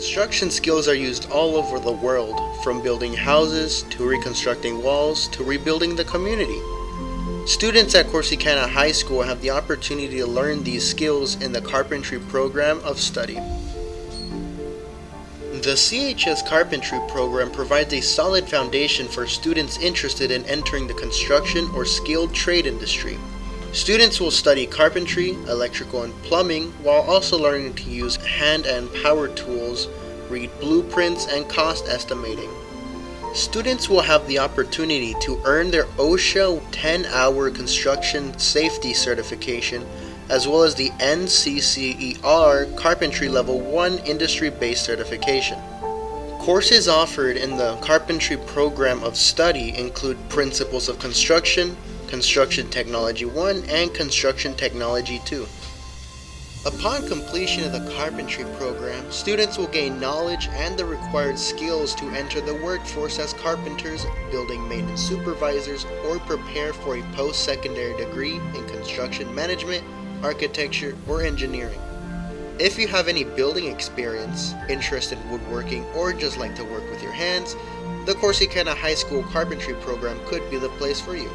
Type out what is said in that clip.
Construction skills are used all over the world, from building houses, to reconstructing walls, to rebuilding the community. Students at Corsicana High School have the opportunity to learn these skills in the Carpentry Program of study. The CHS Carpentry Program provides a solid foundation for students interested in entering the construction or skilled trade industry. Students will study carpentry, electrical, and plumbing while also learning to use hand and power tools, read blueprints, and cost estimating. Students will have the opportunity to earn their OSHA 10-hour construction safety certification, as well as the NCCER Carpentry Level 1 industry-based certification. Courses offered in the Carpentry Program of study include Principles of Construction, Construction Technology 1, and Construction Technology 2. Upon completion of the Carpentry Program, students will gain knowledge and the required skills to enter the workforce as carpenters, building maintenance supervisors, or prepare for a post-secondary degree in construction management, architecture, or engineering. If you have any building experience, interest in woodworking, or just like to work with your hands, the Corsicana High School Carpentry Program could be the place for you.